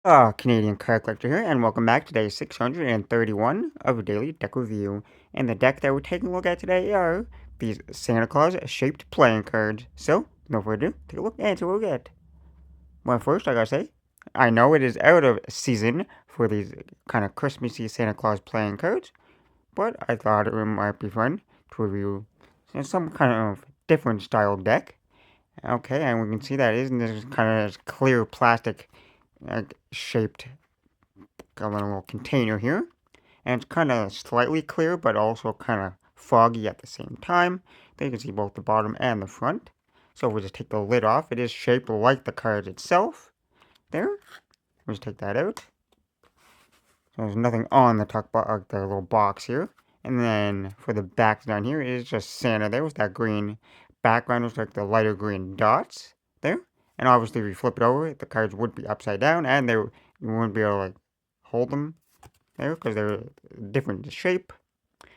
Canadian card collector here, and welcome back to day 631 of a daily deck review. And the deck that we're taking a look at today are these Santa Claus shaped playing cards. So, no further ado, take a look and see what we get. Well, first, I gotta say, I know it is out of season for these kind of Christmassy Santa Claus playing cards, but I thought it might be fun to review some kind of different style deck. Okay, and we can see that isn't this kind of clear plastic shaped got a little container here. And it's kind of slightly clear, but also kind of foggy at the same time. There you can see both the bottom and the front. So if we just take the lid off, it is shaped like the card itself. There. We'll just take that out. So there's nothing on the the little box here. And then for the back down here, it is just Santa there with that green background with like the lighter green dots there. And obviously if you flip it over, the cards would be upside down and you wouldn't be able to like hold them there because they're different shape.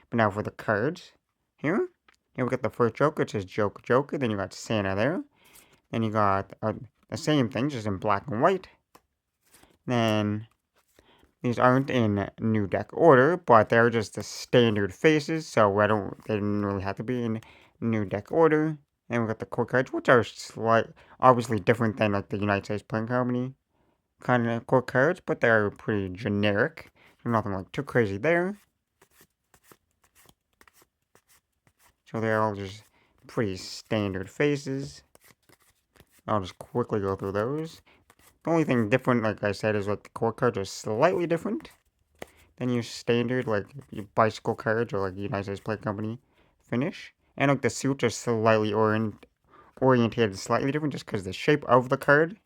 But now for the cards here we got the first Joker. It says Joker, Joker. Then you got Santa there. Then you got the same thing, just in black and white. Then these aren't in new deck order, but they're just the standard faces, so they didn't really have to be in new deck order. And we got the core cards, which are obviously different than like the United States Playing Company kind of core cards, but they're pretty generic. There's nothing like too crazy there. So they're all just pretty standard faces. I'll just quickly go through those. The only thing different, like I said, is like the core cards are slightly different than your standard, like your bicycle cards or like United States Play Company finish. And like the suits are slightly orientated slightly different just because the shape of the card.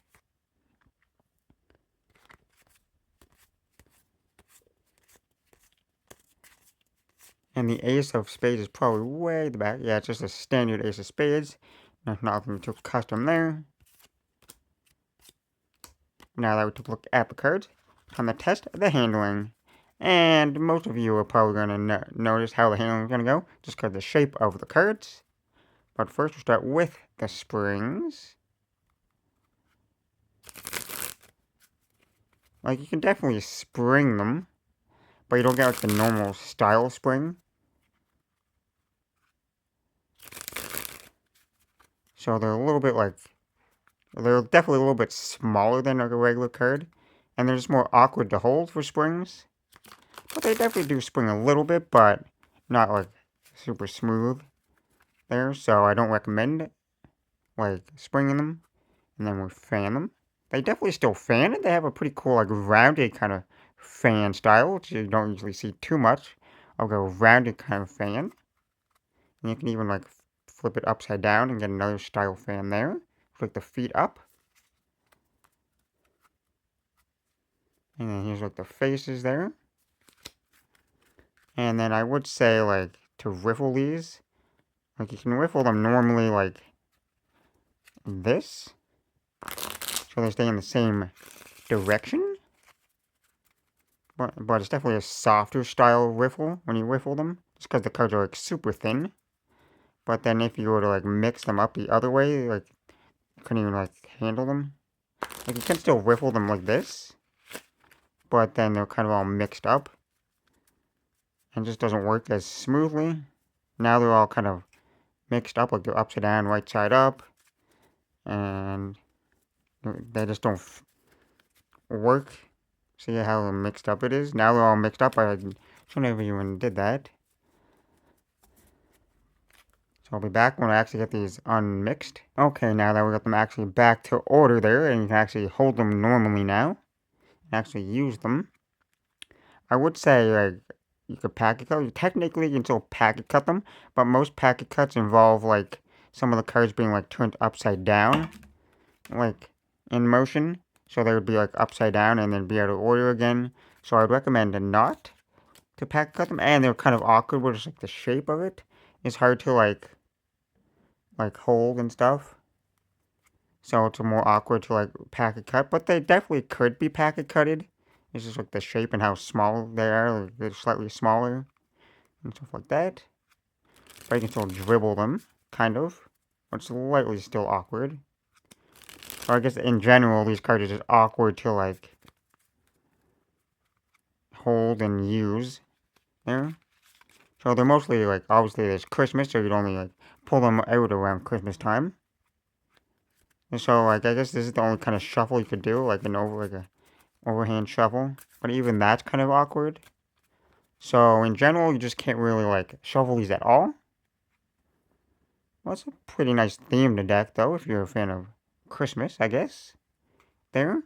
And the Ace of Spades is probably way the back. Yeah, it's just a standard Ace of Spades. There's nothing too custom there. Now that we took a look at the cards, time to test the handling. And most of you are probably going to notice how the handling is going to go, just because of the shape of the cards. But first we'll start with the springs. Like, you can definitely spring them, but you don't get like the normal style spring. So they're a little bit like, they're definitely a little bit smaller than a regular card. And they're just more awkward to hold for springs. But they definitely do spring a little bit, but not like super smooth there. So I don't recommend like springing them. And then we fan them. They definitely still fan it. They have a pretty cool like rounded kind of fan style, which you don't usually see too much of a rounded kind of fan. And you can even like flip it upside down and get another style fan there. Flick the feet up. And then here's like the faces there. And then I would say like to riffle these. Like you can riffle them normally like this. So they stay in the same direction. But it's definitely a softer style riffle when you riffle them. Just because the cards are like super thin. But then if you were to like mix them up the other way, like you couldn't even like handle them. Like you can still riffle them like this. But then they're kind of all mixed up. And just doesn't work as smoothly. Now they're all kind of mixed up, like they're upside down, right side up. And they just don't work. See how mixed up it is? Now they're all mixed up. I shouldn't have even did that. So I'll be back when I actually get these unmixed. Okay, now that we got them actually back to order there, and you can actually hold them normally now, and actually use them. I would say, like, you could packet cut. Technically, you can still packet cut them, but most packet cuts involve, like, some of the cards being, like, turned upside down, like, in motion. So they would be, like, upside down and then be out of order again. So I'd recommend not to packet cut them, and they're kind of awkward with just, like, the shape of it. It's hard to, like hold and stuff. So it's more awkward to like packet cut, but they definitely could be packet cutted. It's just like the shape and how small they are. Like they're slightly smaller and stuff like that. But you can still dribble them, kind of. But it's slightly still awkward. Or I guess in general, these cards are just awkward to like hold and use there. So they're mostly like, obviously there's Christmas, so you'd only like pull them out around Christmas time. And so like I guess this is the only kind of shuffle you could do, like a overhand shuffle. But even that's kind of awkward. So in general, you just can't really like shuffle these at all. Well, it's a pretty nice themed deck though, if you're a fan of Christmas, I guess. There.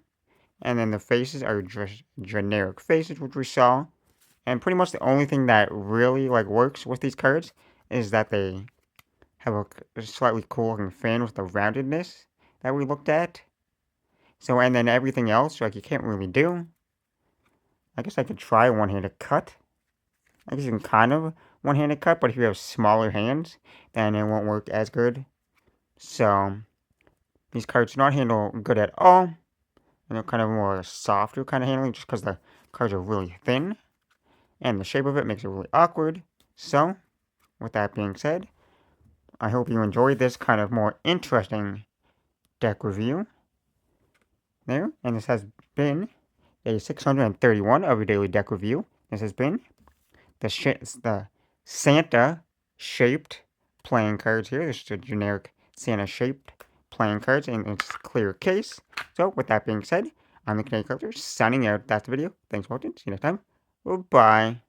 And then the faces are just generic faces, which we saw. And pretty much the only thing that really like works with these cards is that they have a slightly cool looking fan with the roundedness that we looked at. So, and then everything else, like you can't really do. I guess I could try one-handed cut. I guess you can kind of one-handed cut, but if you have smaller hands, then it won't work as good. So, these cards do not handle good at all. And they're kind of more softer kind of handling just because the cards are really thin. And the shape of it makes it really awkward. So, with that being said, I hope you enjoyed this kind of more interesting deck review. There, and this has been a 631 of a daily deck review. This has been the Santa-shaped playing cards here. This is a generic Santa-shaped playing cards in its clear case. So, with that being said, I'm the Canadian Collector, signing out. That's the video. Thanks for watching. See you next time. Goodbye.